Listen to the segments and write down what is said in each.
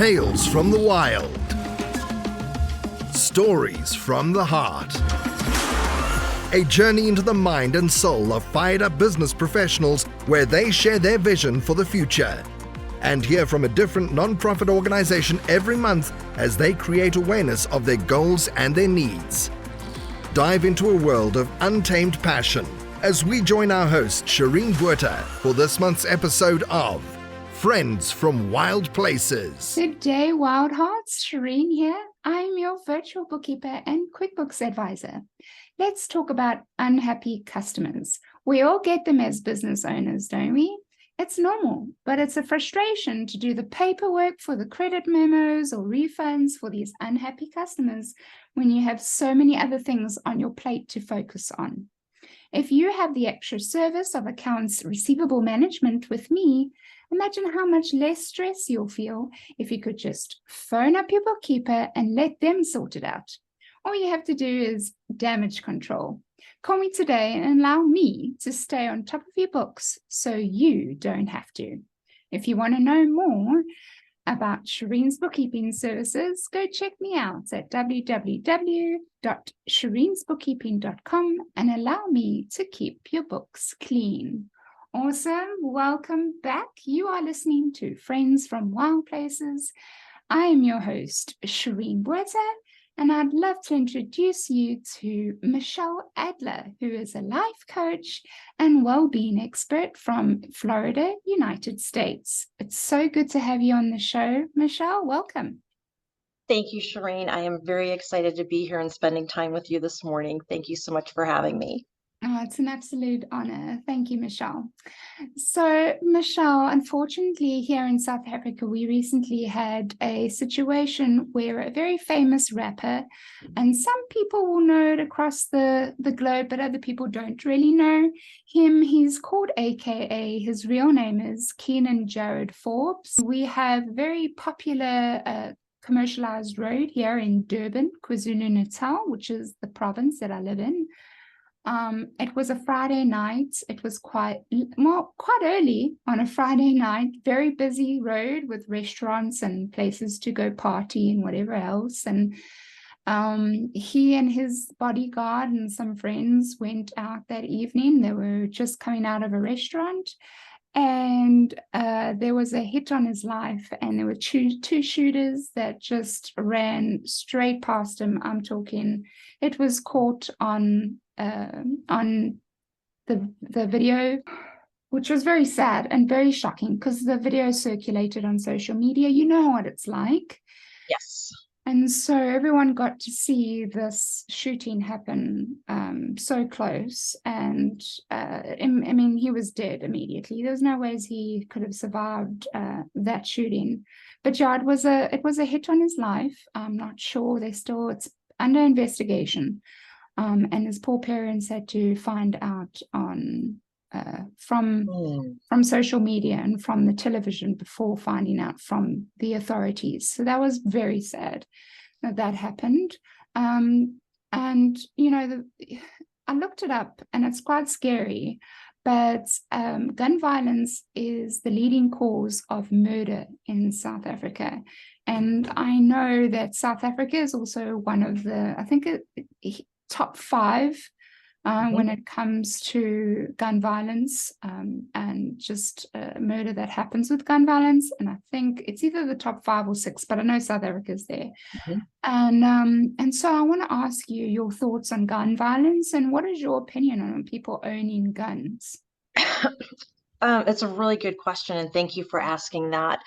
Tales from the wild. Stories from the heart. A journey into the mind and soul of fired-up business professionals where they share their vision for the future. And hear from a different non-profit organization every month as they create awareness of their goals and their needs. Dive into a world of untamed passion as we join our host, Shireen for this month's episode of Friends from Wild Places. Good day, Wild Hearts. Shireen here. I'm your virtual bookkeeper and QuickBooks advisor. Let's talk about unhappy customers. We all get them as business owners, don't we? It's normal, but it's a frustration to do the paperwork for the credit memos or refunds for these unhappy customers when you have so many other things on your plate to focus on. If you have the extra service of accounts receivable management with me, imagine how much less stress you'll feel if you could just phone up your bookkeeper and let them sort it out. All you have to do is damage control. Call me today and allow me to stay on top of your books so you don't have to. If you want to know more about Shireen's bookkeeping services, go check me out at www.shireensbookkeeping.com and allow me to keep your books clean. Awesome. Welcome back. You are listening to Friends from Wild Places. I am your host, Shireen, and I'd love to introduce you to Michele Adler, who is a life coach and well-being expert from Florida, United States. It's so good to have you on the show, Michele. Welcome. Thank you, Shireen. I am very excited to be here and spending time with you this morning. Thank you so much for having me. Oh, it's an absolute honor. Thank you, Michele. So, Michele, unfortunately, here in South Africa, we recently had a situation where a very famous rapper, and some people will know it across the globe, but other people don't really know him. He's called AKA, his real name is Keenan Jared Forbes. We have a very popular commercialized road here in Durban, KwaZulu-Natal, which is the province that I live in. It was a Friday night. It was quite early on a Friday night, very busy road with restaurants and places to go party and whatever else. And he and his bodyguard and some friends went out that evening. They were just coming out of a restaurant, and there was a hit on his life, and there were two shooters that just ran straight past him. I'm talking, it was caught on the video, which was very sad and very shocking because the video circulated on social media. You know what it's like. Yes. And so everyone got to see this shooting happen so close. And I mean, he was dead immediately. There's no ways he could have survived that shooting. But yeah, it was a hit on his life. I'm not sure. It's under investigation. And his poor parents had to find out from social media and from the television before finding out from the authorities. So that was very sad that happened. And you know, I looked it up, and it's quite scary. But gun violence is the leading cause of murder in South Africa. And I know that South Africa is also one of the, I think, top 5 when it comes to gun violence and just murder that happens with gun violence. And I think it's either the top 5 or 6, but I know South Africa is there. And so I want to ask you your thoughts on gun violence, and what is your opinion on people owning guns? It's a really good question, and thank you for asking that.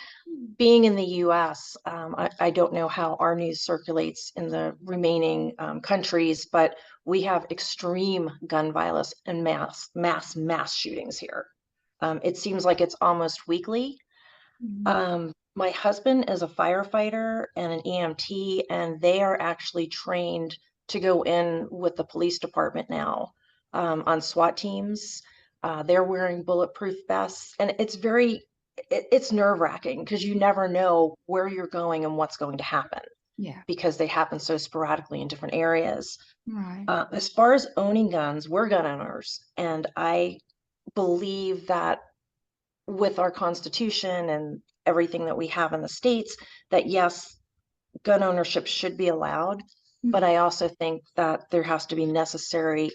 Being in the U.S., I don't know how our news circulates in the remaining countries, but we have extreme gun violence and mass shootings here. It seems like it's almost weekly. My husband is a firefighter and an EMT, and they are actually trained to go in with the police department now on SWAT teams. They're wearing bulletproof vests, and it's nerve-wracking because you never know where you're going and what's going to happen. Yeah. Because they happen so sporadically in different areas. Right. As far as owning guns, we're gun owners, and I believe that with our Constitution and everything that we have in the states, that yes, gun ownership should be allowed, but I also think that there has to be necessary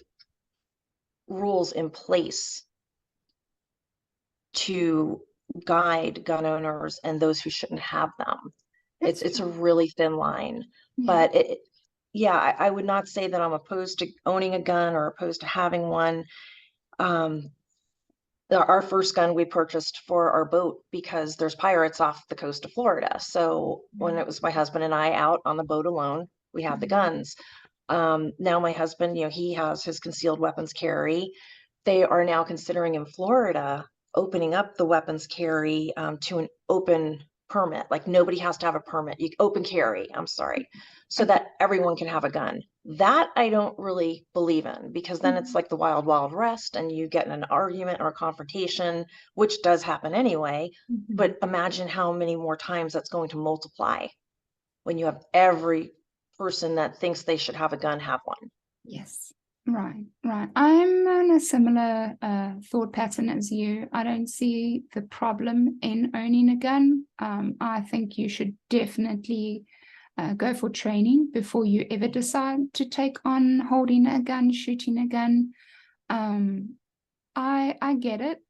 rules in place to guide gun owners and those who shouldn't have them. It's a really thin line, but yeah, I would not say that I'm opposed to owning a gun or opposed to having one. Our first gun we purchased for our boat because there's pirates off the coast of Florida. So when it was my husband and I out on the boat alone, we had the guns. Now my husband, he has his concealed weapons carry. They are now considering in Florida opening up the weapons carry to an open permit. Like nobody has to have a permit. You open carry, I'm sorry, so that everyone can have a gun. That I don't really believe in, because then it's like the wild, wild west and you get in an argument or a confrontation, which does happen anyway. But imagine how many more times that's going to multiply when you have every person that thinks they should have a gun have one. Yes. Right. I'm on a similar thought pattern as you. I don't see the problem in owning a gun. I think you should definitely go for training before you ever decide to take on holding a gun, shooting a gun. I get it.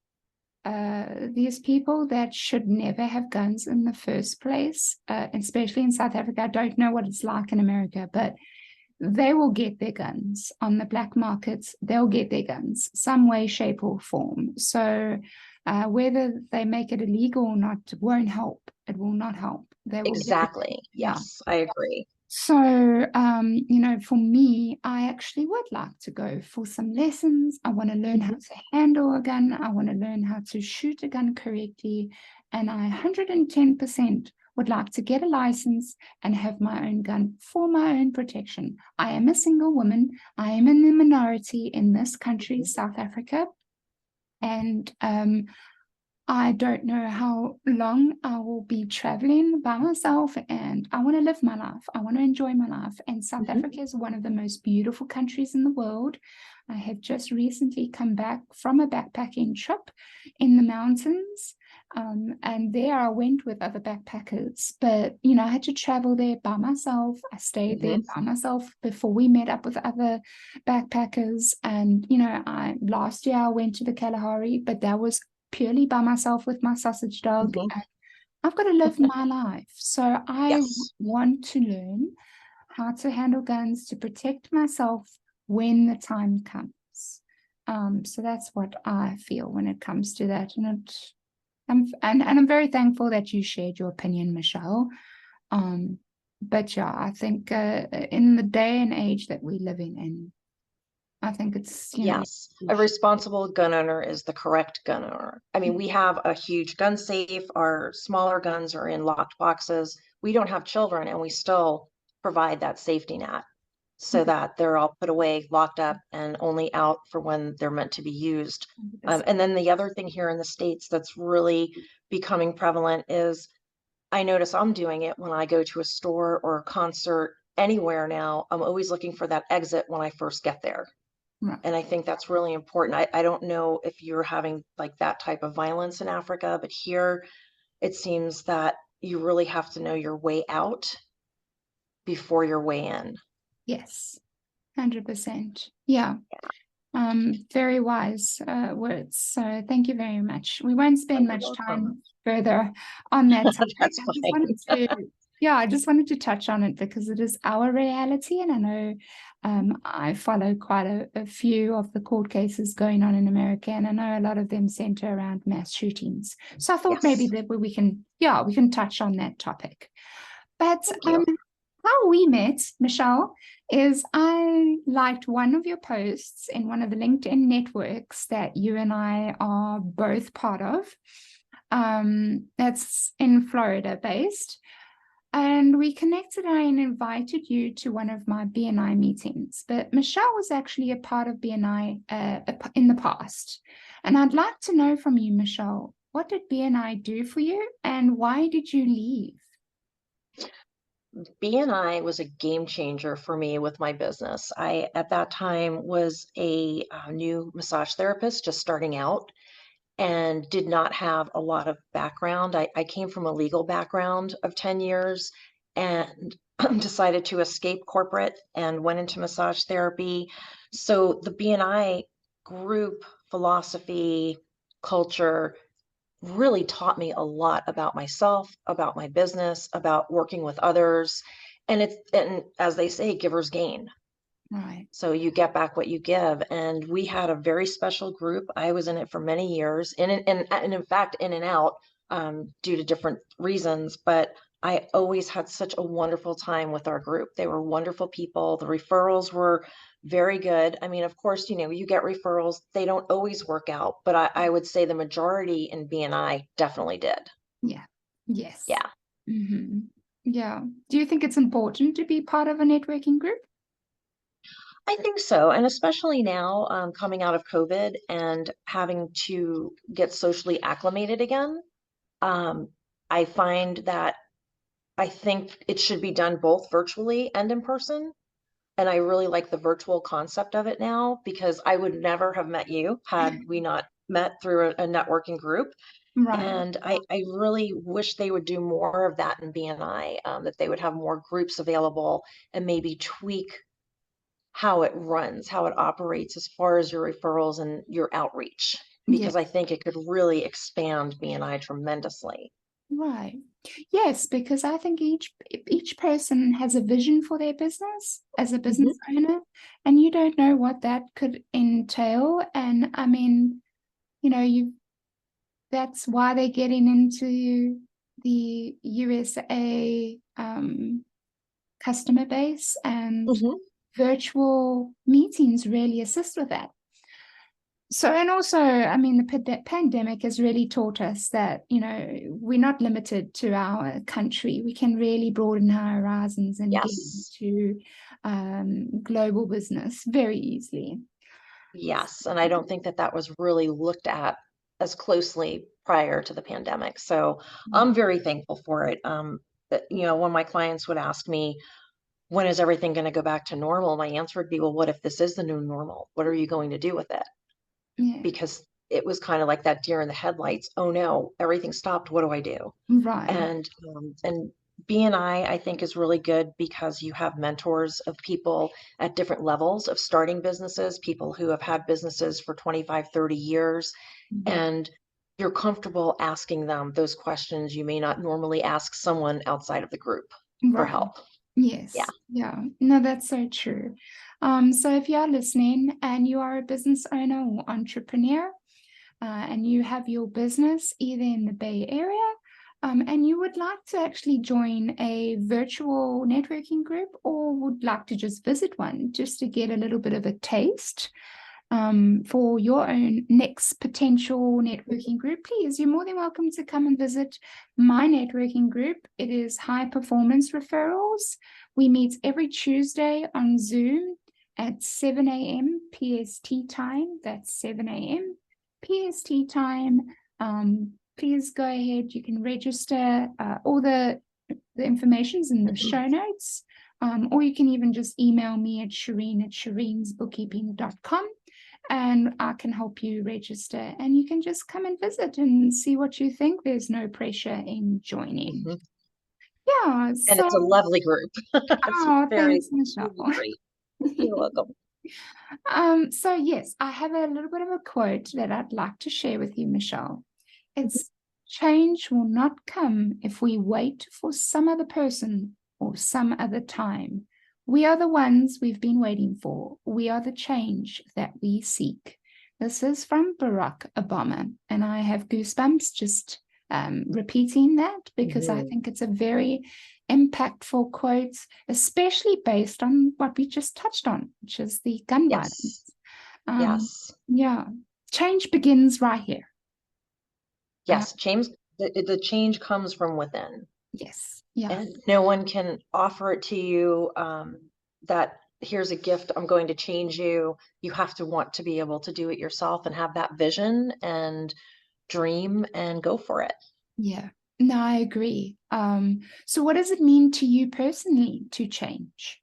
These people that should never have guns in the first place, especially in South Africa. I don't know what it's like in America, but they will get their guns on the black markets. They'll get their guns some way, shape, or form. So whether they make it illegal or not won't help. It will not help. They will exactly. Yes, I agree. So, for me, I actually would like to go for some lessons. I want to learn how to handle a gun. I want to learn how to shoot a gun correctly. And I 110% would like to get a license and have my own gun for my own protection. I am a single woman. I am in the minority in this country, South Africa. And I don't know how long I will be traveling by myself, and I want to live my life. I want to enjoy my life. And South Africa is one of the most beautiful countries in the world. I have just recently come back from a backpacking trip in the mountains. And there I went with other backpackers, but I had to travel there by myself. I stayed there by myself before we met up with other backpackers. And last year I went to the Kalahari, but that was purely by myself with my sausage dog. And I've got to live my life. So I want to learn how to handle guns to protect myself when the time comes. So that's what I feel when it comes to that. And I'm very thankful that you shared your opinion, Michele. But yeah, I think in the day and age that we live in, I think it's, yes, a responsible gun owner is the correct gun owner. I mean, we have a huge gun safe. Our smaller guns are in locked boxes. We don't have children, and we still provide that safety net so that they're all put away, locked up, and only out for when they're meant to be used. And then the other thing here in the States that's really becoming prevalent is, I notice I'm doing it when I go to a store or a concert anywhere now. I'm always looking for that exit when I first get there. And I think that's really important. I don't know if you're having like that type of violence in Africa, but here it seems that you really have to know your way out before your way in. Yes, 100%. Yeah. Very wise words. So thank you very much. We won't spend much time further on that topic. That's fine. I just wanted to touch on it because it is our reality, and I know I follow quite a few of the court cases going on in America, and I know a lot of them center around mass shootings. So I thought maybe that we can touch on that topic. But how we met, Michele, is I liked one of your posts in one of the LinkedIn networks that you and I are both part of. That's in Florida based. And we connected and I invited you to one of my BNI meetings. But Michele was actually a part of BNI in the past. And I'd like to know from you, Michele, what did BNI do for you and why did you leave? BNI was a game changer for me with my business. At that time was a new massage therapist just starting out. and did not have a lot of background. I came from a legal background of 10 years and decided to escape corporate and went into massage therapy. So the BNI group philosophy, culture really taught me a lot about myself, about my business, about working with others. And as they say, givers gain. Right. So you get back what you give. And we had a very special group. I was in it for many years, and in fact, in and out, due to different reasons. But I always had such a wonderful time with our group. They were wonderful people. The referrals were very good. I mean, of course, you get referrals. They don't always work out, but I would say the majority in BNI definitely did. Yeah. Yes. Yeah. Mm-hmm. Yeah. Do you think it's important to be part of a networking group? I think so. And especially now, coming out of COVID and having to get socially acclimated again, I find that I think it should be done both virtually and in person. And I really like the virtual concept of it now because I would never have met you had we not met through a networking group. Right. And I really wish they would do more of that in BNI, that they would have more groups available and maybe tweak how it runs, how it operates as far as your referrals and your outreach, Yeah. because I think it could really expand BNI tremendously. Right. Yes, because I think each person has a vision for their business as a business owner, and you don't know what that could entail. And I mean, that's why they're getting into the USA customer base, and virtual meetings really assist with that. So, and also, I mean, the pandemic has really taught us that, we're not limited to our country. We can really broaden our horizons and get into global business very easily. Yes. And I don't think that was really looked at as closely prior to the pandemic. So I'm very thankful for it. When my clients would ask me, when is everything going to go back to normal? My answer would be, well, what if this is the new normal? What are you going to do with it? Yeah. Because it was kind of like that deer in the headlights. Oh no, everything stopped. What do I do? Right. And BNI, I think, is really good because you have mentors of people at different levels of starting businesses, people who have had businesses for 25, 30 years, and you're comfortable asking them those questions you may not normally ask someone outside of the group for help. Yes. Yeah. No, that's so true. So if you're listening and you are a business owner or entrepreneur, and you have your business either in the Bay Area, and you would like to actually join a virtual networking group, or would like to just visit one just to get a little bit of a taste for your own next potential networking group, please, you're more than welcome to come and visit my networking group. It is High Performance Referrals. We meet every Tuesday on Zoom at 7 a.m. PST time. That's 7 a.m. PST time. Please go ahead. You can register. All the information's in the show notes. Or you can even just email me at shireen@shireensbookkeeping.com, and I can help you register. And you can just come and visit and see what you think. There's no pressure in joining. Yeah. And it's a lovely group. Thanks, Michele. Great. You're welcome. So yes, I have a little bit of a quote that I'd like to share with you, Michele. It's change will not come if we wait for some other person or some other time. We are the ones we've been waiting for. We are the change that we seek. This is from Barack Obama, and I have goosebumps just repeating that because I think it's a very impactful quote, especially based on what we just touched on, which is the gun violence. Yeah. Change begins right here. Yes, change. The change comes from within. Yes. Yeah. And no one can offer it to you that here's a gift, I'm going to change you. You have to want to be able to do it yourself and have that vision and dream and go for it. Yeah. No, I agree. So what does it mean to you personally to change?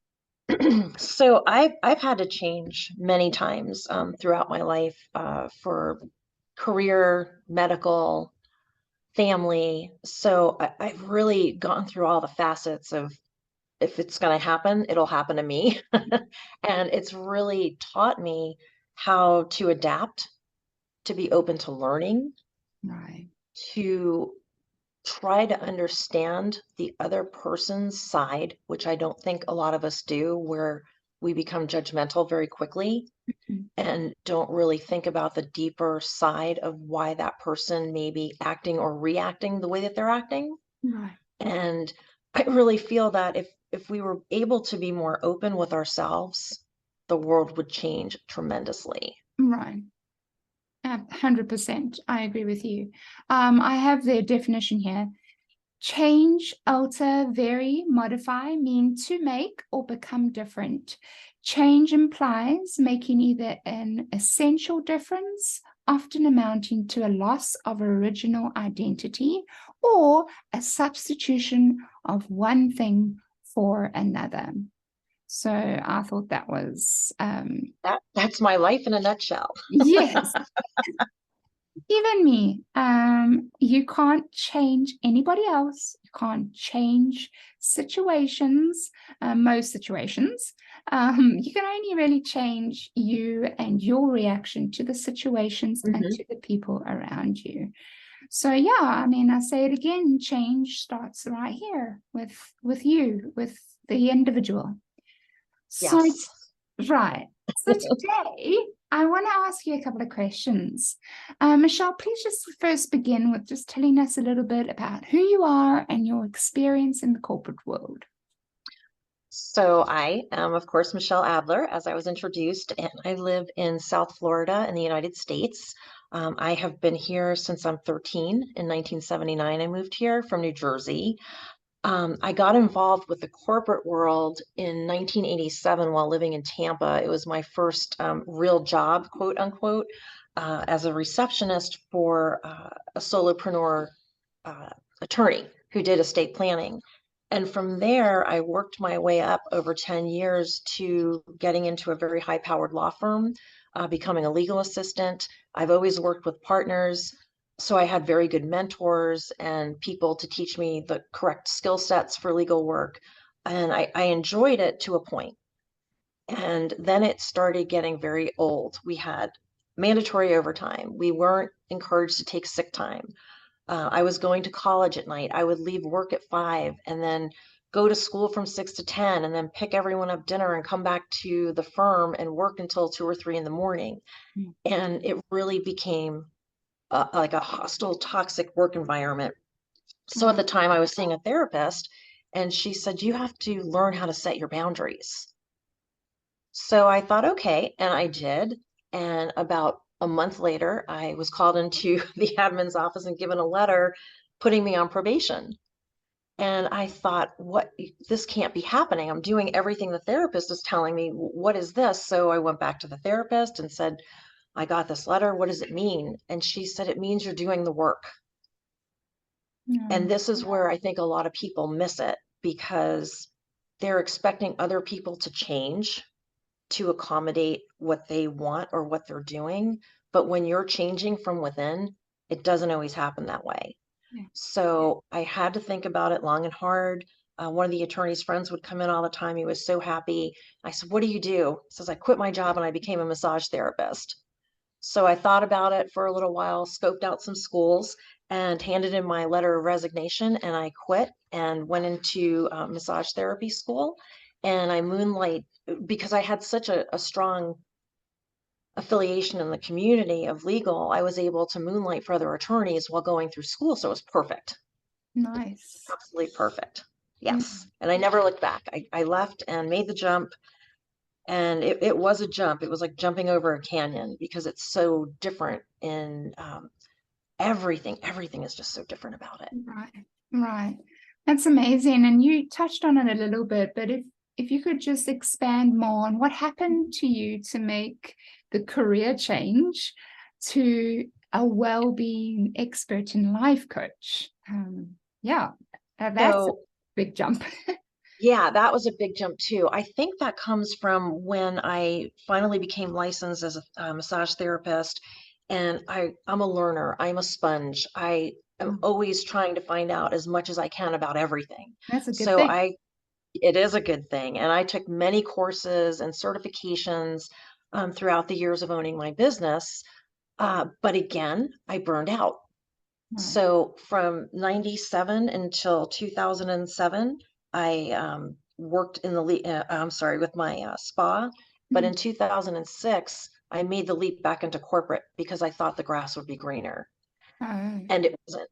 So I've had to change many times throughout my life for career, medical, family. So I've really gone through all the facets of, if it's going to happen, it'll happen to me. And it's really taught me how to adapt, to be open to learning, Right. to try to understand the other person's side, which I don't think a lot of us do, where we become judgmental very quickly and don't really think about the deeper side of why that person may be acting or reacting the way that they're acting. Right. And I really feel that if we were able to be more open with ourselves, the world would change tremendously. Right. 100%. I agree with you. I have the definition here. Change, alter, vary, modify mean to make or become different. Change implies making either an essential difference, often amounting to a loss of original identity, or a substitution of one thing for another. So I thought that was, That's my life in a nutshell. yes. Even me, you can't change anybody else. You can't change situations, most situations. You can only really change you and your reaction to the situations and to the people around you. So yeah, I mean, I say it again, change starts right here with you, with the individual. So, Yes. right. So today, I want to ask you a couple of questions. Michele, please just first begin with just telling us a little bit about who you are and your experience in the corporate world. So I am, of course, Michele Adler, as I was introduced, and I live in South Florida in the United States. I have been here since I'm 13. In 1979, I moved here from New Jersey. I got involved with the corporate world in 1987 while living in Tampa. It was my first real job, quote unquote, as a receptionist for a solopreneur attorney who did estate planning. And from there, I worked my way up over 10 years to getting into a very high-powered law firm, becoming a legal assistant. I've always worked with partners, so I had very good mentors and people to teach me the correct skill sets for legal work. And I enjoyed it to a point. And then it started getting very old. We had mandatory overtime. We weren't encouraged to take sick time. I was going to college at night. I would leave work at 5 and then go to school from 6 to 10 and then pick everyone up dinner and come back to the firm and work until 2 or 3 in the morning. And it really became like a hostile, toxic work environment. So at the time I was seeing a therapist and she said, you have to learn how to set your boundaries. So I thought, okay, and I did. And about a month later, I was called into the admin's office and given a letter putting me on probation. And I thought, what, this can't be happening. I'm doing everything the therapist is telling me. What is this? So I went back to the therapist and said, I got this letter. What does it mean? And she said, it means you're doing the work. And this is where I think a lot of people miss it because they're expecting other people to change to accommodate what they want or what they're doing. But when you're changing from within, it doesn't always happen that way. So I had to think about it long and hard. One of the attorney's friends would come in all the time. He was so happy. I said, what do you do? He says, I quit my job and I became a massage therapist. So I thought about it for a little while, scoped out some schools and handed in my letter of resignation, and I quit and went into massage therapy school. And I moonlight because I had such a strong affiliation in the community of legal. I was able to moonlight for other attorneys while going through school. So it was perfect. Nice. Absolutely perfect. Yes. And I never looked back. I left and made the jump. And it was a jump. It was like jumping over a canyon because it's so different in everything. Everything is just so different about it. Right. Right. That's amazing. And you touched on it a little bit, but if you could just expand more on what happened to you to make the career change to a well-being expert and life coach. That's a big jump. Yeah, that was a big jump too. I think that comes from when I finally became licensed as a massage therapist And I'm a learner. I'm a sponge. I am always trying to find out as much as I can about everything. That's a good So thing. it is a good thing. And I took many courses and certifications throughout the years of owning my business. But again, I burned out. Right. So from 97 until 2007, I worked in I'm sorry, with my spa. But Mm. in 2006, I made the leap back into corporate because I thought the grass would be greener. Oh, And it wasn't.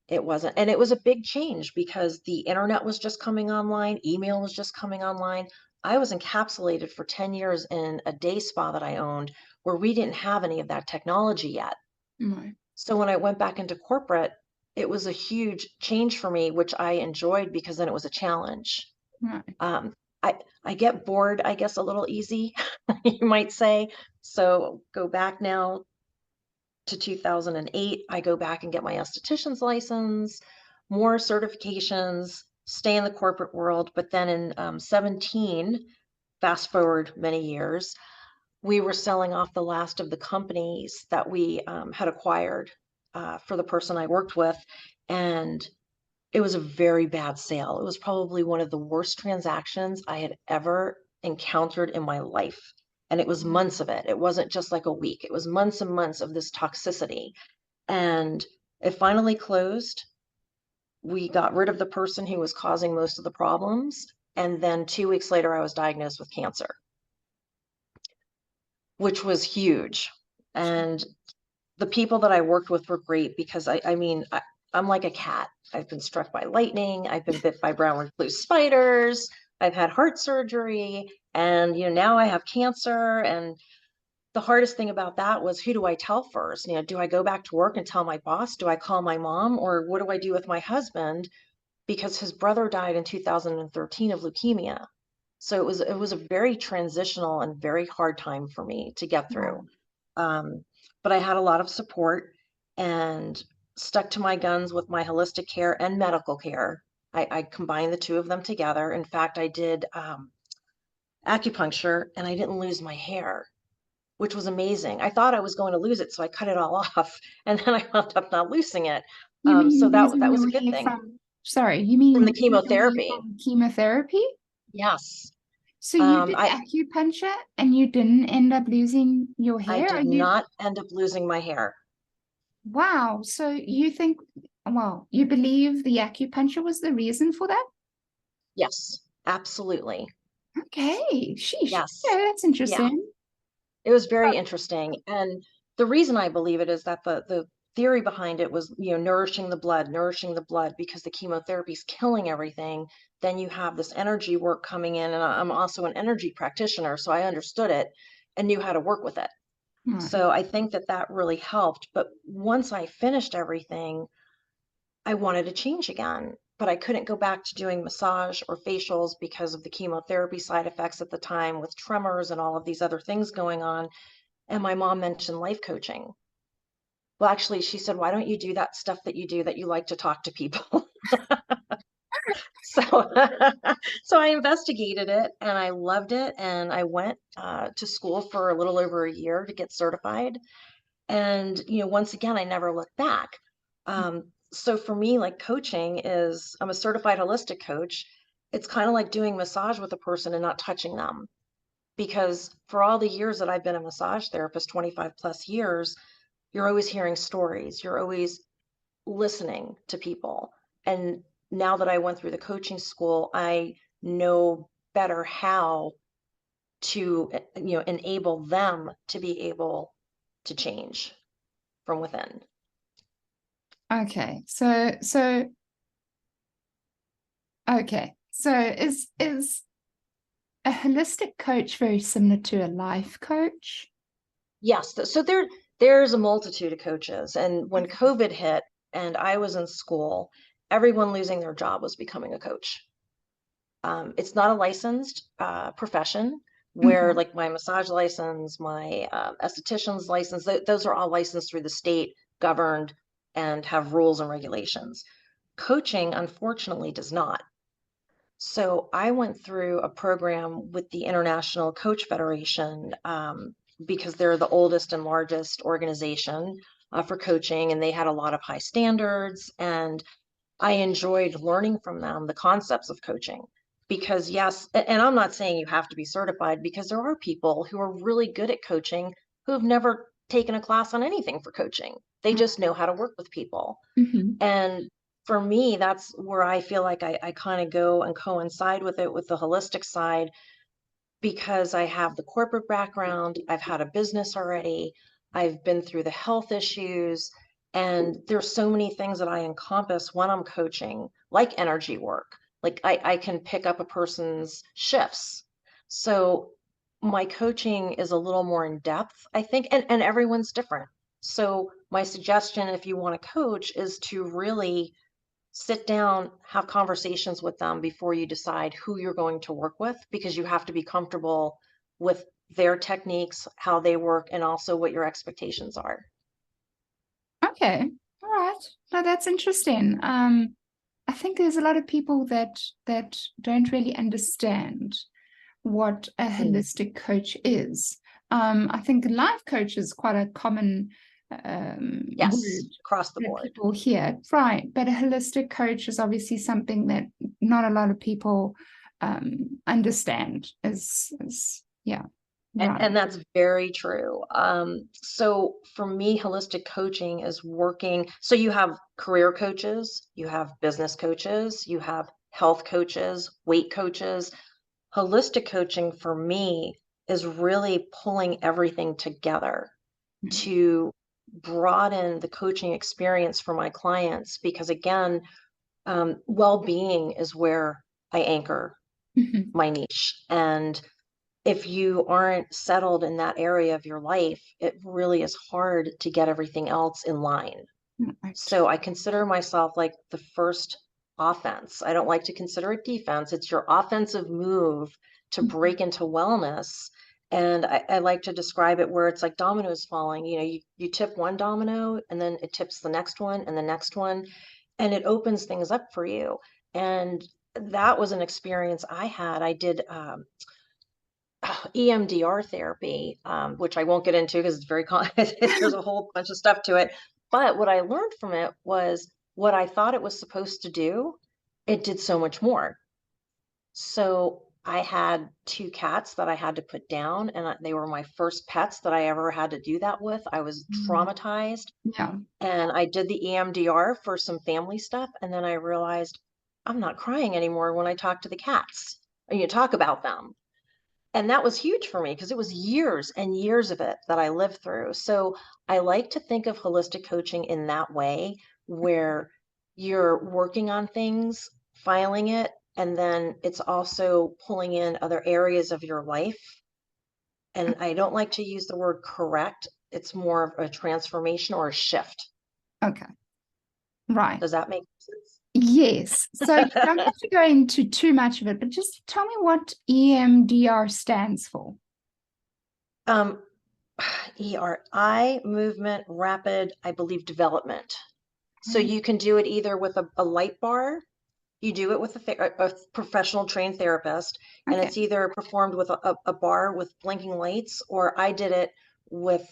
It wasn't. And it was a big change because the internet was just coming online, email was just coming online. I was encapsulated for 10 years in a day spa that I owned where we didn't have any of that technology yet. no. So when I went back into corporate, it was a huge change for me, which I enjoyed because then it was a challenge. Right. Um, I get bored, I guess, a little easy, you might say. So go back now to 2008. I go back and get my esthetician's license, more certifications, stay in the corporate world. But then in 17, fast forward many years, we were selling off the last of the companies that we had acquired for the person I worked with. And it was a very bad sale. It was probably one of the worst transactions I had ever encountered in my life. And it was months of it. It wasn't just like a week, it was months and months of this toxicity. And it finally closed. We got rid of the person who was causing most of the problems. And then 2 weeks later, I was diagnosed with cancer, which was huge. And the people that I worked with were great because I'm like a cat. I've been struck by lightning. I've been bit by brown recluse spiders. I've had heart surgery, and now I have cancer. And the hardest thing about that was, who do I tell first? Do I go back to work and tell my boss? Do I call my mom? Or what do I do with my husband? Because his brother died in 2013 of leukemia. So it was a very transitional and very hard time for me to get through. Wow. But I had a lot of support and stuck to my guns with my holistic care and medical care. I combined the two of them together. In fact, I did acupuncture and I didn't lose my hair, which was amazing. I thought I was going to lose it, so I cut it all off, and then I wound up not losing it. You So mean that losing was a your good hair thing from, sorry, you mean from the losing your hair chemotherapy. from chemotherapy? Yes. So you did I acupuncture and you didn't end up losing your I hair? Are did you, not end up losing my hair. wow. So you think, well, you believe the acupuncture was the reason for that? Yes, absolutely. Okay. Sheesh. Yes. Okay, that's Yeah. interesting. It was very interesting. And the reason I believe it is that the theory behind it was, nourishing the blood, because the chemotherapy is killing everything. Then you have this energy work coming in. And I'm also an energy practitioner, so I understood it and knew how to work with it. Right. So I think that that really helped. But once I finished everything, I wanted to change again. But I couldn't go back to doing massage or facials because of the chemotherapy side effects at the time, with tremors and all of these other things going on. And my mom mentioned life coaching. Well, actually, she said, why don't you do that stuff that you do, that you like to talk to people? So, so I investigated it and I loved it. And I went to school for a little over a year to get certified. And, once again, I never looked back. So for me, like, coaching is, I'm a certified holistic coach. It's kind of like doing massage with a person and not touching them. Because for all the years that I've been a massage therapist, 25 plus years, you're always hearing stories. You're always listening to people. And now that I went through the coaching school, I know better how to, enable them to be able to change from within. Okay. Okay. So is a holistic coach very similar to a life coach? Yes. So there's a multitude of coaches. And when Okay. COVID hit and I was in school, everyone losing their job was becoming a coach. It's not a licensed profession, where, Mhm. like, my massage license, my esthetician's license, those are all licensed through the state, governed, and have rules and regulations. Coaching, unfortunately, does not. So I went through a program with the International Coach Federation, because they're the oldest and largest organization for coaching, and they had a lot of high standards. And I enjoyed learning from them the concepts of coaching. Because yes, and I'm not saying you have to be certified, because there are people who are really good at coaching who have never taken a class on anything for coaching. They just know how to work with people. Mhm. And for me, that's where I feel like I kind of go and coincide with it, with the holistic side, because I have the corporate background, I've had a business already, I've been through the health issues, and there's so many things that I encompass when I'm coaching, like energy work. Like I can pick up a person's shifts. So my coaching is a little more in depth, I think, and everyone's different. So my suggestion, if you want to coach, is to really sit down, have conversations with them before you decide who you're going to work with, because you have to be comfortable with their techniques, how they work, and also what your expectations are. Okay. All right. No, that's interesting. I think there's a lot of people that don't really understand what a holistic coach is. I think life coach is quite a common Yes, word across the that board. people hear, right? But a holistic coach is obviously something that not a lot of people understand. Yeah, right. And that's very true. So for me, holistic coaching is working. So you have career coaches, you have business coaches, you have health coaches, weight coaches. Holistic coaching for me is really pulling everything together to broaden the coaching experience for my clients, because again, well-being is where I anchor Mhm. my niche. And if you aren't settled in that area of your life, it really is hard to get everything else in line. Right. So I consider myself like the first offense. I don't like to consider it defense. It's your offensive move to break into wellness. And I like to describe it where it's like dominoes falling. You know, you tip one domino and then it tips the next one and the next one, and it opens things up for you. And that was an experience I had. I did EMDR therapy, which I won't get into because it's very there's a whole bunch of stuff to it. But what I learned from it was what I thought it was supposed to do, it did so much more. So I had two cats that I had to put down, and they were my first pets that I ever had to do that with. I was traumatized, Yeah. and I did the EMDR for some family stuff, and then I realized I'm not crying anymore when I talk to the cats, and you talk about them. And that was huge for me because it was years and years of it that I lived through. So I like to think of holistic coaching in that way, where you're working on things, filing it, and then it's also pulling in other areas of your life. And I don't like to use the word correct. It's more of a transformation or a shift. Okay. Right. Does that make sense? Yes. So you don't have to go into too much of it, but just tell me what EMDR stands for. Um, ERI, movement, rapid, I believe, development. So you can do it either with a light bar, you do it with a professional trained therapist, and Okay. it's either performed with a bar with blinking lights, or I did it with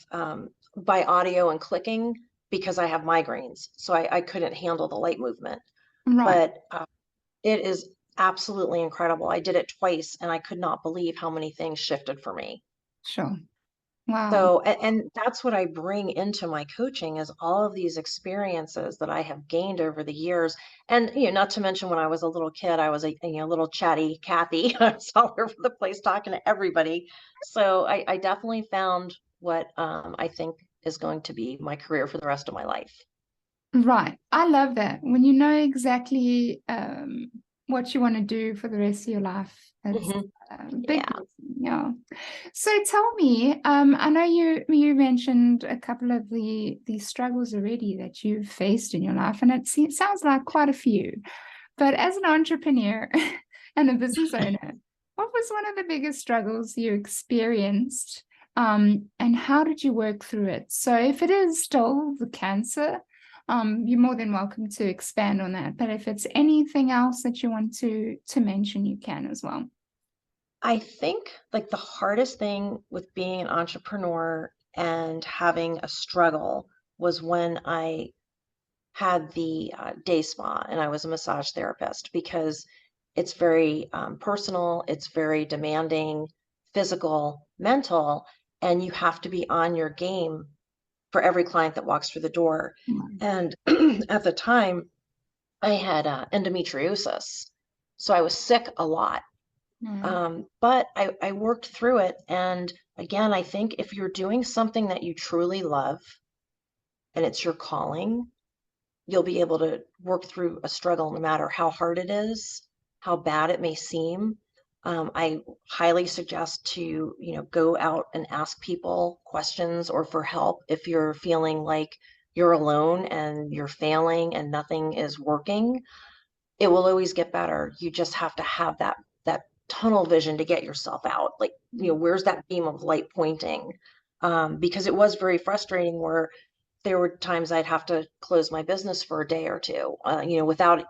by audio and clicking because I have migraines. So I couldn't handle the light movement. Right. But it is absolutely incredible. I did it twice and I could not believe how many things shifted for me. Sure. Wow. So, and that's what I bring into my coaching, is all of these experiences that I have gained over the years. And, you know, not to mention when I was a little kid, I was a little chatty Kathy. I was all over the place talking to everybody. So I definitely found what I think is going to be my career for the rest of my life. Right. I love that. When you know exactly what you want to do for the rest of your life. It's Mhm. big. Yeah. Yeah. So tell me, I know you mentioned a couple of the struggles already that you've faced in your life, and it sounds like quite a few. But as an entrepreneur and a business owner, what was one of the biggest struggles you experienced, and how did you work through it? So if it is still the cancer, you're more than welcome to expand on that. But if it's anything else that you want to mention, you can as well. I think like the hardest thing with being an entrepreneur and having a struggle was when I had the day spa and I was a massage therapist, because it's very personal, it's very demanding, physical, mental, and you have to be on your game for every client that walks through the door. Mm. And at the time, I had endometriosis, so I was sick a lot. Mm. But I worked through it. And again, I think if you're doing something that you truly love and it's your calling, you'll be able to work through a struggle no matter how hard it is, how bad it may seem. I highly suggest to, go out and ask people questions or for help if you're feeling like you're alone and you're failing and nothing is working. It will always get better. You just have to have that tunnel vision to get yourself out. Like, where's that beam of light pointing? Because it was very frustrating where there were times I'd have to close my business for a day or two, without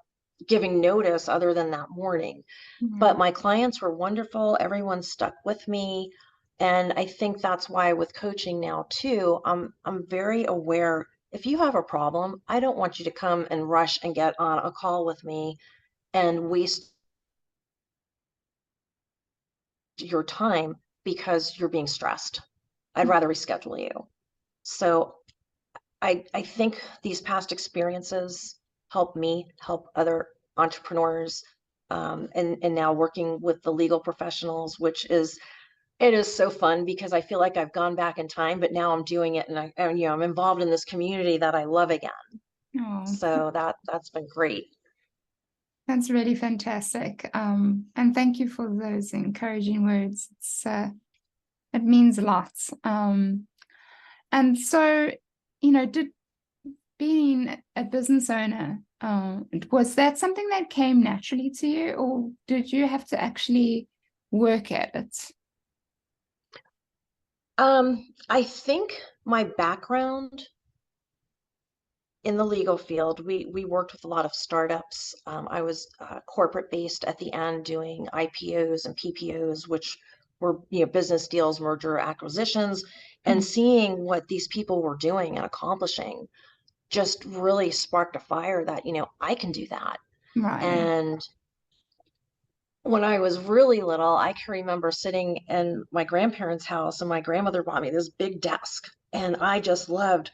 giving notice other than that morning. But Mm. my clients were wonderful. Everyone stuck with me. And I think that's why with coaching now too, I'm very aware. If you have a problem, I don't want you to come and rush and get on a call with me and waste your time because you're being stressed. I'd rather reschedule you. So I think these past experiences help me help other entrepreneurs, and now working with the legal professionals, which is it is so fun because I feel like I've gone back in time, but now I'm doing it, and I'm involved in this community that I love again. Oh, So that's been great. that's really fantastic. And thank you for those encouraging words. It means a lot. And so, did being a business owner, was that something that came naturally to you, or did you have to actually work at it? I think my background in the legal field, we worked with a lot of startups. I was corporate based at the end doing IPOs and PPOs, which were business deals, merger acquisitions, and Mm. seeing what these people were doing and accomplishing just really sparked a fire that I can do that. Right. And when I was really little, I can remember sitting in my grandparents' house and my grandmother bought me this big desk, and I just loved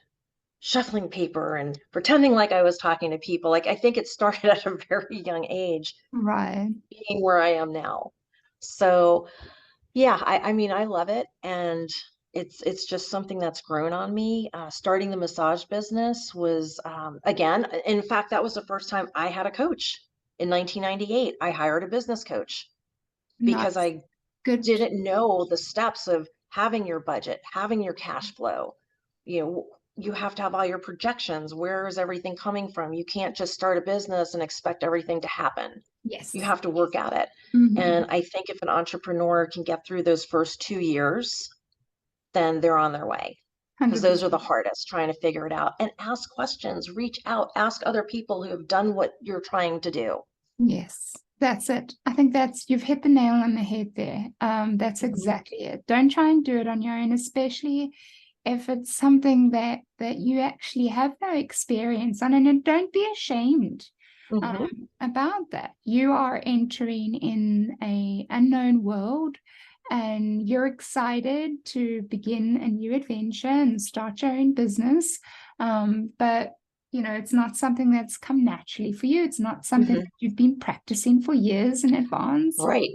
shuffling paper and pretending like I was talking to people. Like, I think it started at a very young age, Right. being where I am now. So yeah, I mean, I love it. And it's just something that's grown on me. Starting the massage business was, again, in fact, that was the first time I had a coach in 1998. I hired a business coach because Nice. I Good. didn't know the steps of having your budget, having your cash flow. You know, you have to have all your projections. Where is everything coming from? You can't just start a business and expect everything to happen. You Yes. have to work at it. Mhm. And I think if an entrepreneur can get through those first 2 years, then they're on their way. Because those are the 100%. hardest, trying to figure it out and ask questions, reach out, ask other people who have done what you're trying to do. Yes, that's it. I think you've hit the nail on the head there. That's Mhm. exactly it. Don't try and do it on your own, especially if it's something that you actually have no experience on, and don't be ashamed Mhm. about that. You are entering in a unknown world, and you're excited to begin a new adventure and start your own business. But it's not something that's come naturally for you. It's not something Mhm. that you've been practicing for years in advance. Right.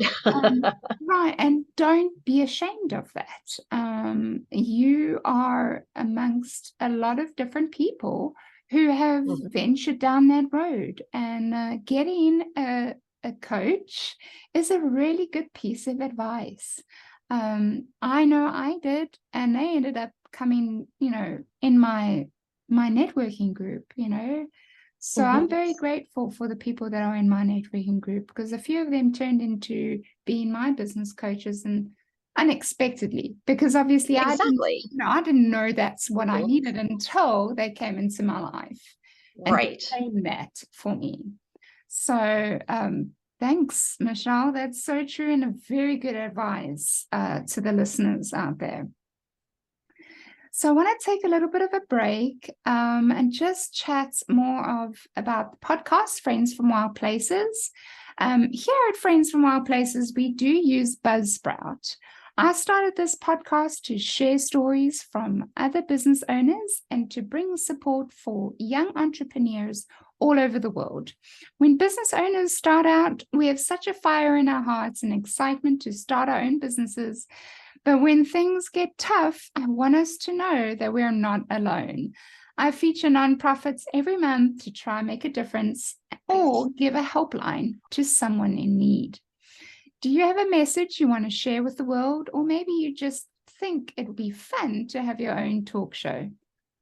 Right, and don't be ashamed of that. You are amongst a lot of different people who have Mhm. ventured down that road, and getting a coach is a really good piece of advice. I know I did, and they ended up coming, in my networking group. So I'm Mhm. very grateful for the people that are in my networking group, because a few of them turned into being my business coaches, and unexpectedly, because obviously Exactly. I didn't know that's what I Mhm. needed until they came into my life and Right. became that for me. So Thanks, Michele. That's so true and a very good advice to the listeners out there. So I want to take a little bit of a break and just chat more about the podcast, Friends from Wild Places. Here at Friends from Wild Places, we do use Buzzsprout. I started this podcast to share stories from other business owners and to bring support for young entrepreneurs all over the world. When business owners start out, we have such a fire in our hearts and excitement to start our own businesses. But when things get tough, I want us to know that we're not alone. I feature nonprofits every month to try and make a difference or give a helpline to someone in need. Do you have a message you want to share with the world? Or maybe you just think it would be fun to have your own talk show?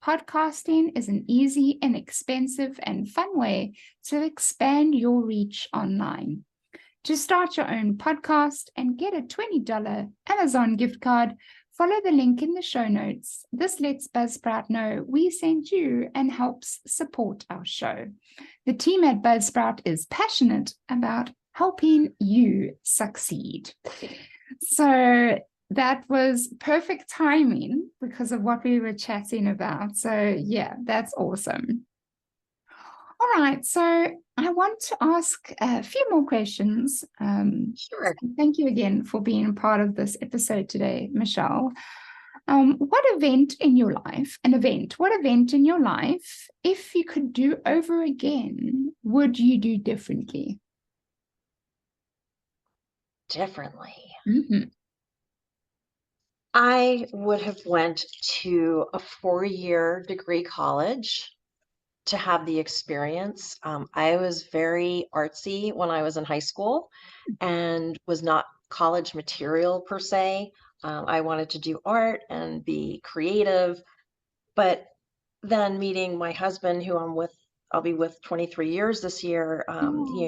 Podcasting is an easy, inexpensive, and fun way to expand your reach online. To start your own podcast and get a $20 Amazon gift card, follow the link in the show notes. This lets Buzzsprout know we sent you and helps support our show. The team at Buzzsprout is passionate about helping you succeed. So that was perfect timing because of what we were chatting about. So yeah, that's awesome. All right, so I want to ask a few more questions. Sure. Thank you again for being a part of this episode today, Michele. What event in your life, if you could do over again, would you do differently? Differently. Mm-hmm. I would have went to a 4-year degree college to have the experience. I was very artsy when I was in high school and was not college material per se. I wanted to do art and be creative, but then meeting my husband, who I'll be with 23 years this year.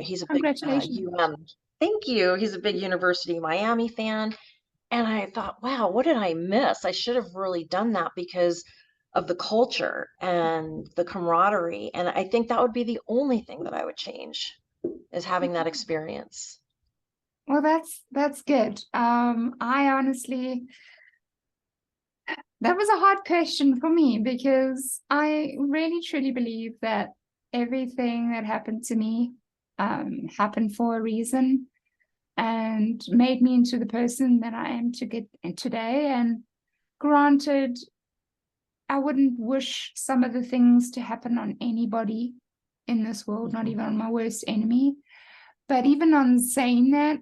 He's a big Congratulations. Thank you. He's a big University of Miami fan. And I thought, wow, what did I miss? I should have really done that because of the culture and the camaraderie. And I think that would be the only thing that I would change, is having that experience. Well, that's good. I honestly, that was a hard question for me because I really truly believe that everything that happened to me happened for a reason and made me into the person that I am today. And granted, I wouldn't wish some of the things to happen on anybody in this world, not even on my worst enemy. But even on saying that,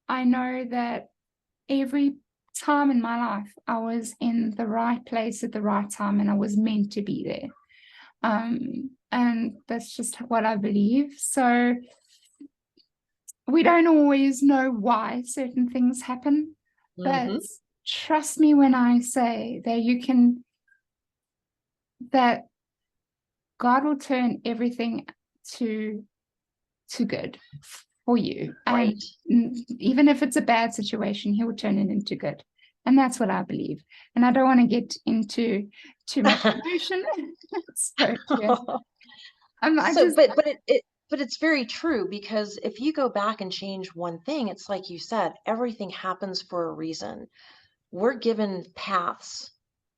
I know that every time in my life, I was in the right place at the right time and I was meant to be there. And that's just what I believe. So we don't always know why certain things happen, but trust me when I say that God will turn everything to good for you. Right. And even if it's a bad situation, he will turn it into good. And that's what I believe. And I don't want to get into too much emotion. So, yeah. But it's very true, because if you go back and change one thing, it's like you said, everything happens for a reason. We're given paths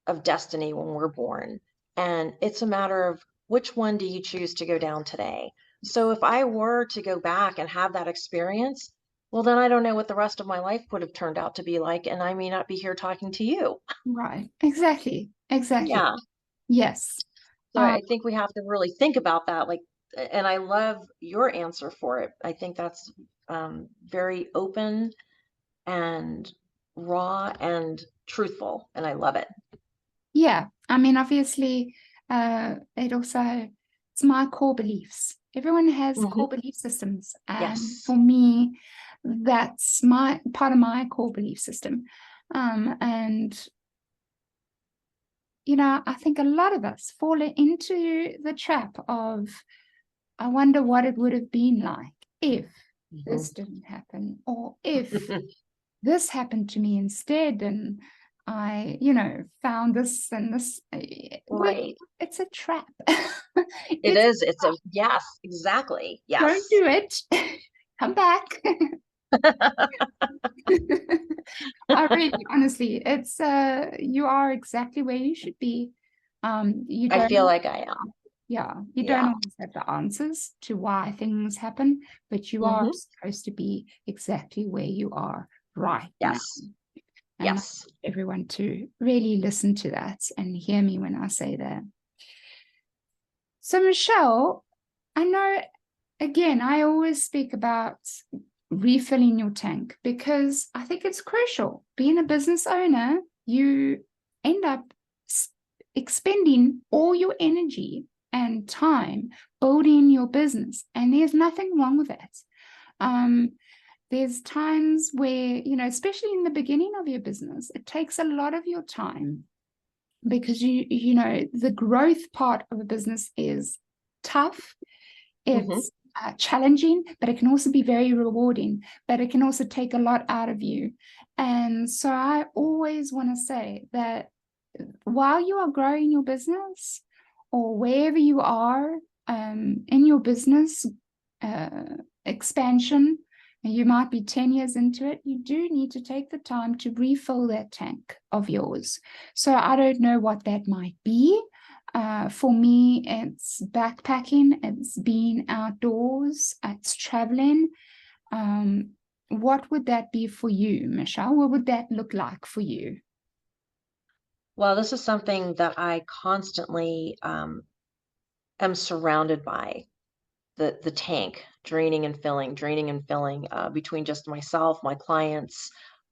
of destiny when we're born, and it's a matter of which one do you choose to go down today. So if I were to go back and have that experience, well, then I don't know what the rest of my life would have turned out to be like, and I may not be here talking to you. Right. Exactly. Yeah. Yes. So I think we have to really think about that. And I love your answer for it. I think that's very open and raw and truthful, and I love it. Yeah. I mean, obviously, it's my core beliefs. Everyone has core belief systems. And Yes. for me, that's part of my core belief system. And I think a lot of us fall into the trap of, I wonder what it would have been like if this didn't happen, or if this happened to me instead, and I, found this and this. Right. It's a trap. It is. Yes, exactly. Yes. Don't do it. come back. I really, honestly, it's you are exactly where you should be. You I don't, feel like I am. yeah, you don't Yeah. always have the answers to why things happen, but you are Hmm. supposed to be exactly where you are right now. Yes. And I want Yes. everyone to really listen to that and hear me when I say that. So, Michele, I know, again, I always speak about refilling your tank because I think it's crucial. Being a business owner, you end up expending all your energy and time building your business, and there's nothing wrong with that. There's times where, especially in the beginning of your business, it takes a lot of your time because the growth part of a business is tough. It's challenging, but it can also be very rewarding, but it can also take a lot out of you. And so I always want to say that while you are growing your business or wherever you are in your business expansion, you might be 10 years into it, you do need to take the time to refill that tank of yours. So I don't know what that might be. For me, it's backpacking, it's being outdoors, it's traveling. What would that be for you, Michele? What would that look like for you? Well, this is something that I constantly am surrounded by. The tank draining and filling between just myself, my clients,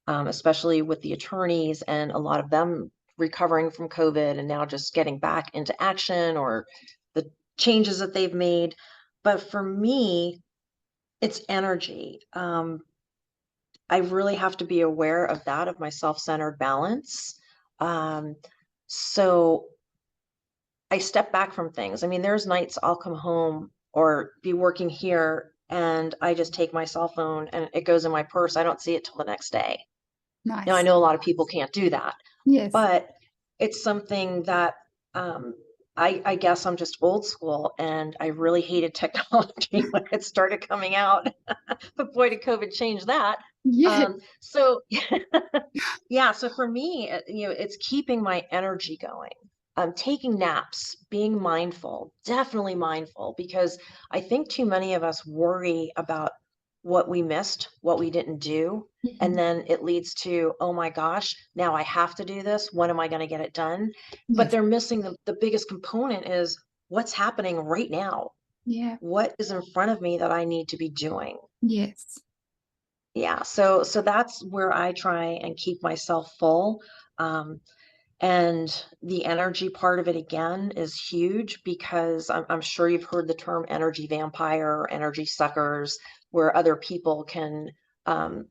especially with the attorneys, and a lot of them recovering from COVID and now just getting back into action or the changes that they've made. But for me, it's energy. I really have to be aware of that, of my self-centered balance. Um, so I step back from things. I mean, there's nights I'll come home or be working here and I just take my cell phone and it goes in my purse. I don't see it till the next day. Now, I Nice. know a lot of people can't do that, Yes. but it's something that um, I guess I'm just old school and I really hated technology when it started coming out. But boy, did COVID change that. Yes. So yeah, so for me, it's keeping my energy going. Taking naps, being mindful, definitely mindful, because I think too many of us worry about what we missed, what we didn't do. And then it leads to, oh my gosh, now I have to do this. When am I going to get it done? But Yes. they're missing the biggest component is what's happening right now. Yeah. What is in front of me that I need to be doing? Yes. Yeah, so that's where I try and keep myself full. Um, and the energy part of it again is huge because I'm sure you've heard the term energy vampire or energy suckers, where other people can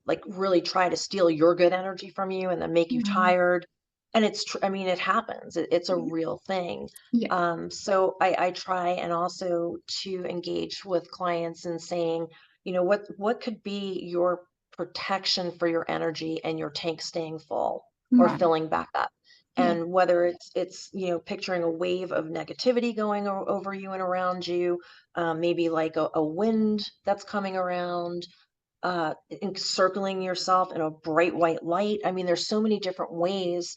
like really try to steal your good energy from you and then make you Mm. tired. And I mean, it happens. It's a real thing. Yeah. So I try and also to engage with clients and saying, what could be your protection for your energy and your tank staying full or Right. filling back up. Yeah. And whether it's picturing a wave of negativity going over you and around you, maybe like a wind that's coming around, encircling yourself in a bright white light. I mean, there's so many different ways,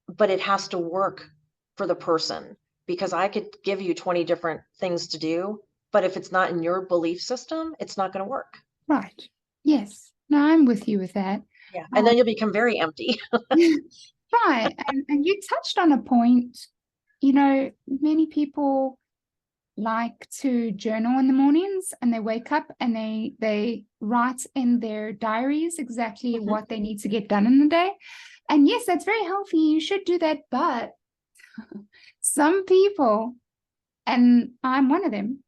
but it has to work for the person, because I could give you 20 different things to do, but if it's not in your belief system, it's not going to work. Right. Yes. No, I'm with you with that. Yeah. And then you'll become very empty. Right. And you touched on a point, many people like to journal in the mornings and they wake up and they write in their diaries exactly Mhm. what they need to get done in the day. And yes, that's very healthy. You should do that. But some people, and I'm one of them,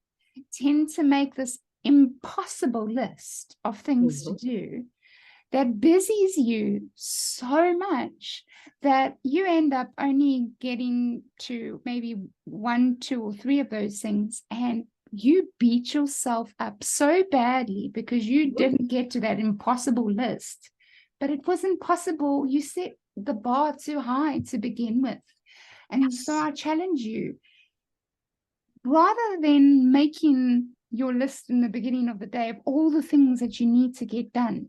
tend to make this impossible list of things to Mhm. do that busies you so much that you end up only getting to maybe 1, 2, or 3 of those things, and you beat yourself up so badly because you didn't get to that impossible list. But it was impossible. You set the bar too high to begin with. And so Yes. I challenge you, rather than making your list in the beginning of the day of all the things that you need to get done.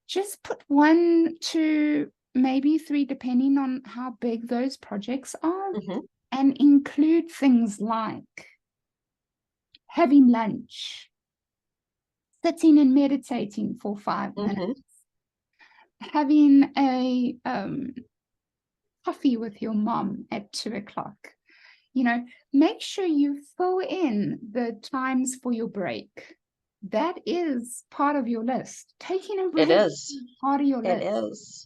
Just put 1, 2, maybe 3, depending on how big those projects are, and include things like having lunch, sitting and meditating for 5 minutes, having a coffee with your mom at 2 o'clock. Make sure you fill in the times for your break. That is part of your list. Taking a break is part of your list. It is.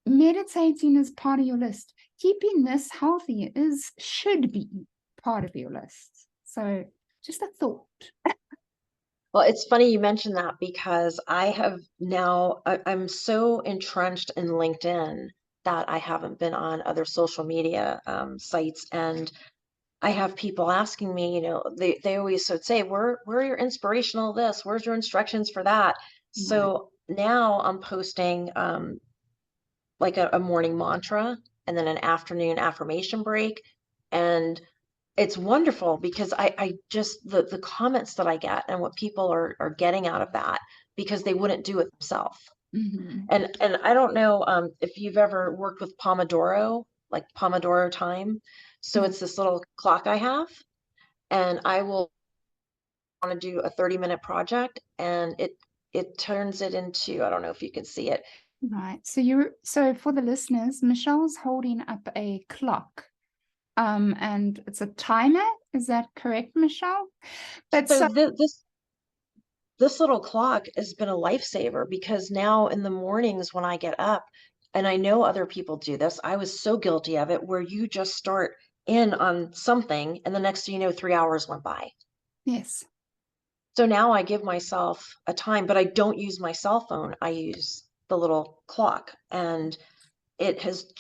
Meditating is part of your list. Keeping this healthy should be part of your list. So just a thought. Well, it's funny you mentioned that, because I'm so entrenched in LinkedIn that I haven't been on other social media sites. And I have people asking me, they always would say, where are your inspirational this? Where's your instructions for that? So now I'm posting like a morning mantra and then an afternoon affirmation break. And it's wonderful, because I just, the comments that I get and what people are getting out of that, because they wouldn't do it themselves. And I don't know if you've ever worked with Pomodoro, like Pomodoro time. So it's this little clock I have, and I will want to do a 30-minute project, and it turns it into, I don't know if you can see it. Right. So for the listeners, Michelle's holding up a clock. And it's a timer. Is that correct, Michele? But so this little clock has been a lifesaver, because now in the mornings when I get up, and I know other people do this, I was so guilty of it, where you just start in on something and the next thing you know, 3 hours went by. Yes. So now I give myself a time, but I don't use my cell phone. I use the little clock, and it has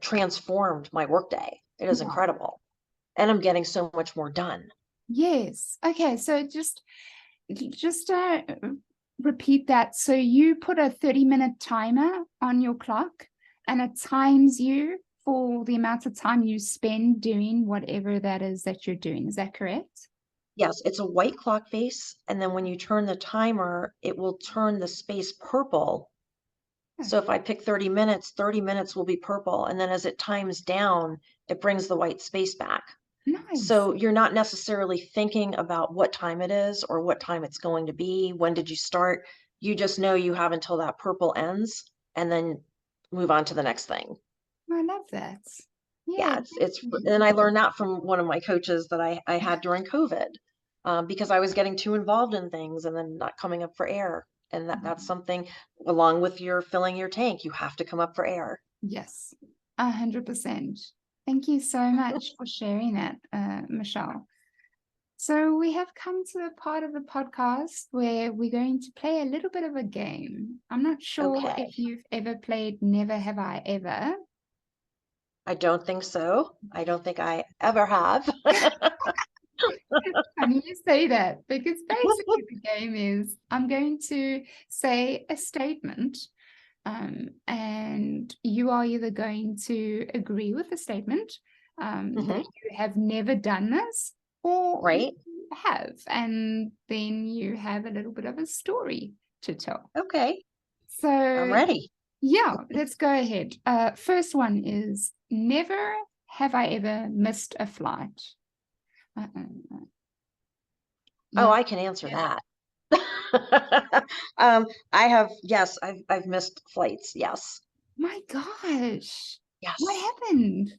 transformed my workday. It is incredible. And I'm getting so much more done. Yes. Okay. So just repeat that. So you put a 30-minute timer on your clock, and it times you for the amount of time you spend doing whatever that is that you're doing. Is that correct? Yes, it's a white clock face. And then when you turn the timer, it will turn the space purple. So if I pick 30 minutes will be purple. And then as it times down, it brings the white space back. Nice. So you're not necessarily thinking about what time it is or what time it's going to be. When did you start? You just know you have until that purple ends, and then move on to the next thing. I love that. Yeah, and I learned that from one of my coaches that I had during COVID, because I was getting too involved in things and then not coming up for air. And that's something, along with your filling your tank, you have to come up for air. Yes, 100%. Thank you so much for sharing that, Michele. So we have come to the part of the podcast where we're going to play a little bit of a game. I'm not sure if you've ever played Never Have I Ever. I don't think so. I don't think I ever have. Funny you say that, because basically the game is, I'm going to say a statement, and you are either going to agree with the statement that you have never done this, or you have, and then you have a little bit of a story to tell. Okay. So I'm ready. Yeah, let's go ahead. First one is, never have I ever missed a flight. Oh, I can answer that. I have, yes, I've missed flights. Yes. My gosh. Yes. What happened?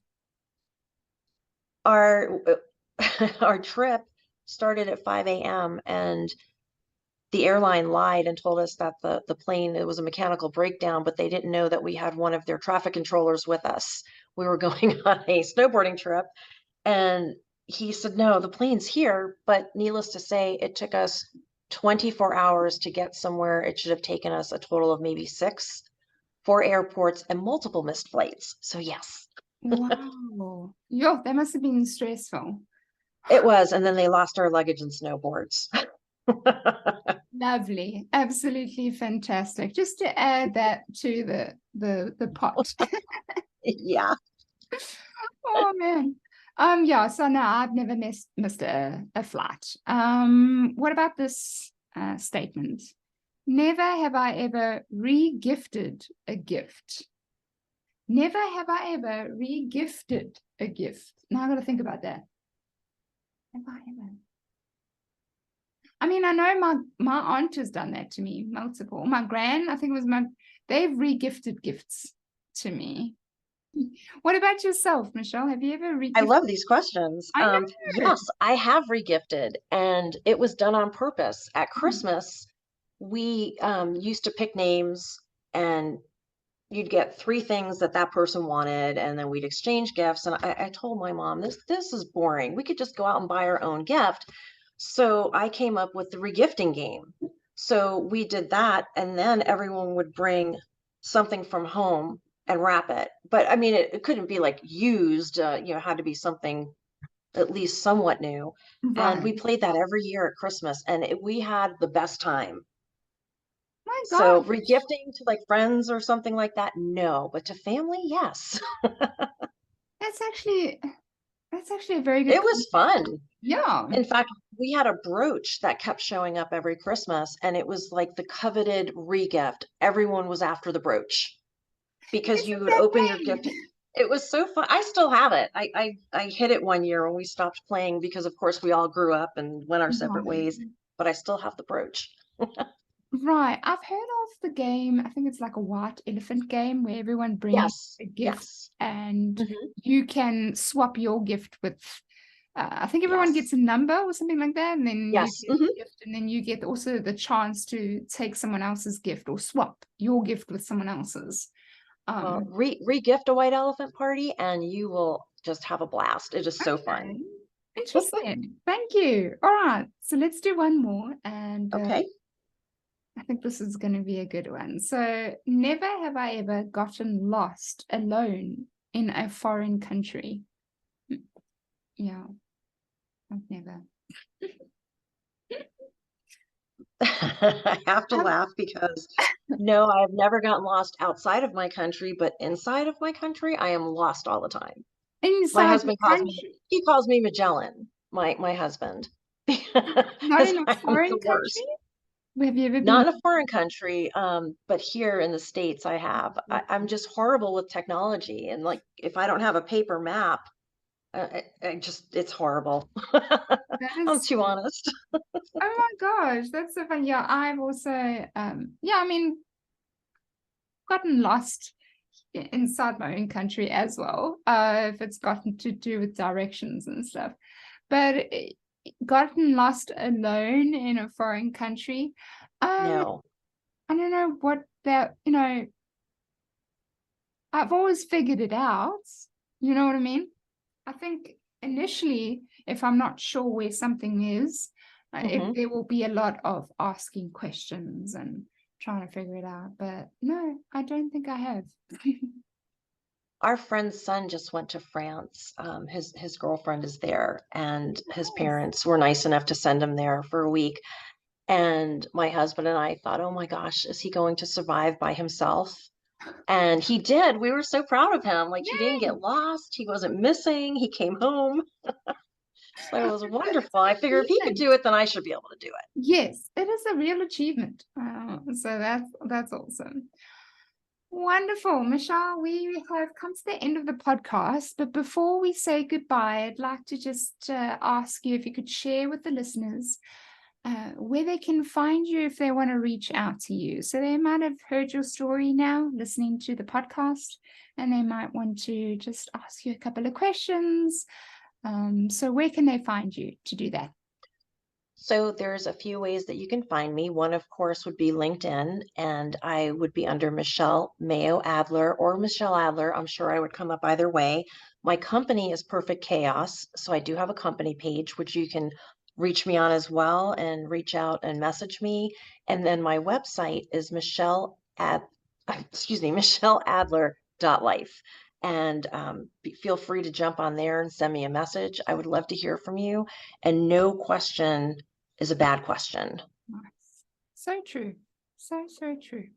Our trip started at 5 a.m. and the airline lied and told us that the plane, it was a mechanical breakdown, but they didn't know that we had one of their traffic controllers with us. We were going on a snowboarding trip, and he said, no, the plane's here. But needless to say, it took us 24 hours to get somewhere. It should have taken us a total of maybe 6, 4 airports and multiple missed flights. So yes. Wow. Yo, that must have been stressful. It was. And then they lost our luggage and snowboards. Lovely. Absolutely fantastic. Just to add that to the pot. Yeah. Oh man. Yeah, so no, I've never missed a flight. What about this statement? Never have I ever re-gifted a gift. Never have I ever re-gifted a gift. Now I got to think about that. Have I ever? I mean, I know my aunt has done that to me multiple. My gran, I think it was they've re-gifted gifts to me. What about yourself, Michelle? Have you ever I re-gifted? love these questions. I know. Yes, I have regifted, and it was done on purpose. At Christmas, we used to pick names, and you'd get three things that that person wanted, and then we'd exchange gifts. And I told my mom, this is boring. We could just go out and buy our own gift. So I came up with the regifting game. So we did that, and then everyone would bring something from home and wrap it. But I mean, it couldn't be like used, had to be something at least somewhat new. And we Right. played that every year at Christmas, and we had the best time. My So gosh. regifting to like friends or something like that, no, but to family, yes. That's actually a very good It was concept. fun. Yeah. In fact, we had a brooch that kept showing up every Christmas, and it was like the coveted regift. Everyone was after the brooch because you Isn't would that open your neat? gift. It was so fun. I still have it. I hid it one year when we stopped playing because of course we all grew up and went our separate ways, Right. but I still have the brooch. Right. I've heard of the game. I think it's like a white elephant game where everyone brings Yes, a gift yes, and mhm, you can swap your gift with, I think everyone gets yes, a number or something like that. And then you yes. get a gift, and then you get also the chance to take someone else's gift or swap your gift with someone else's. Well, Um, re-gift a white elephant party and you will just have a blast. It is so fun. okay. Interesting. Thank you. All right. So let's do one more. And Okay. I think this is going to be a good one. So, never have I ever gotten lost alone in a foreign country. Yeah, I've never. I have to Have, laugh because no, I have never gotten lost outside of my country, but inside of my country, I am lost all the time. My inside the husband calls me, country, he calls me Magellan, my husband, not because in a I'm foreign the country? worst. Have you ever been? Not in a foreign country, but here in the States, I have. I'm just horrible with technology. And like, if I don't have a paper map, it's horrible. That I'm is, too honest. oh my gosh, that's so fun. Yeah, I've also, yeah, I mean, gotten lost inside my own country as well, if it's gotten to do with directions and stuff. But gotten lost alone in a foreign country, No. I don't know what that, I've always figured it out. You know what I mean? I think initially, if I'm not sure where something is, Hmm. there will be a lot of asking questions and trying to figure it out. But no, I don't think I have. Our friend's son just went to France. His girlfriend is there, and his Nice. parents were nice enough to send him there for a week. And my husband and I thought, oh my gosh, is he going to survive by himself? And he did. We were so proud of him. Like he didn't Yay! get lost. He wasn't missing. He came home. So it was That's wonderful. I an figure if he could achievement. do it, then I should be able to do it. Yes, it is a real achievement. So that's awesome. Wonderful, Michelle. We have come to the end of the podcast, but before we say goodbye, I'd like to just ask you if you could share with the listeners where they can find you if they want to reach out to you. So they might have heard your story now, listening to the podcast, and they might want to just ask you a couple of questions. So where can they find you to do that? So there's a few ways that you can find me. One, of course, would be LinkedIn, and I would be under Michelle Mayo Adler or Michelle Adler. I'm sure I would come up either way. My company is Perfect Chaos, so I do have a company page, which you can reach me on as well and reach out and message me. And then my website is michelleadler.life. And feel free to jump on there and send me a message. I would love to hear from you. And no question is a bad question. Nice. So true. So, so true.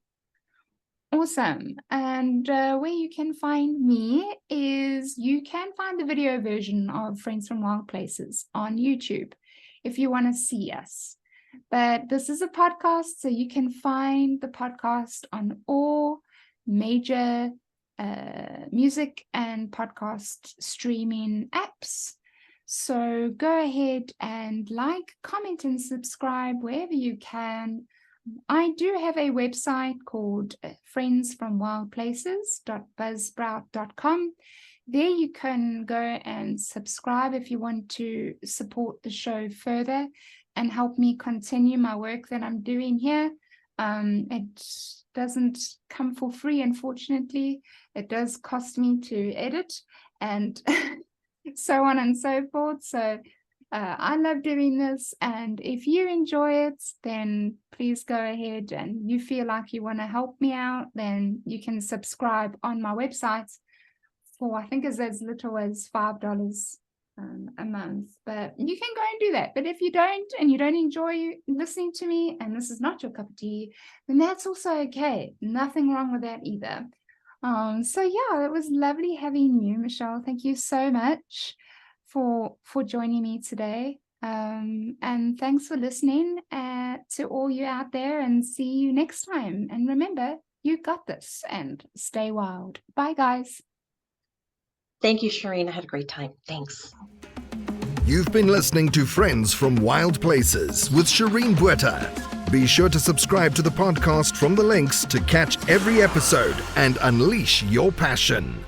Awesome. And where you can find me is you can find the video version of Friends from Wild Places on YouTube if you want to see us. But this is a podcast, so you can find the podcast on all major music and podcast streaming apps. So go ahead and like, comment, and subscribe wherever you can. I do have a website called friendsfromwildplaces.buzzsprout.com. There you can go and subscribe if you want to support the show further and help me continue my work that I'm doing here. It doesn't come for free, unfortunately. It does cost me to edit and so on and so forth. So I love doing this, and if you enjoy it, then please go ahead, and you feel like you want to help me out, then you can subscribe on my website for, I think, as little as $5 a month. But you can go and do that. But if you don't, and you don't enjoy listening to me, and this is not your cup of tea, then that's also okay. Nothing wrong with that either. So yeah, it was lovely having you, Michele. Thank you so much for joining me today, and thanks for listening to all you out there, and see you next time. And remember, you got this, and stay wild. Bye guys. Thank you, Shireen. I had a great time. Thanks. You've been listening to Friends from Wild Places with Shireen Bueta. Be sure to subscribe to the podcast from the links to catch every episode and unleash your passion.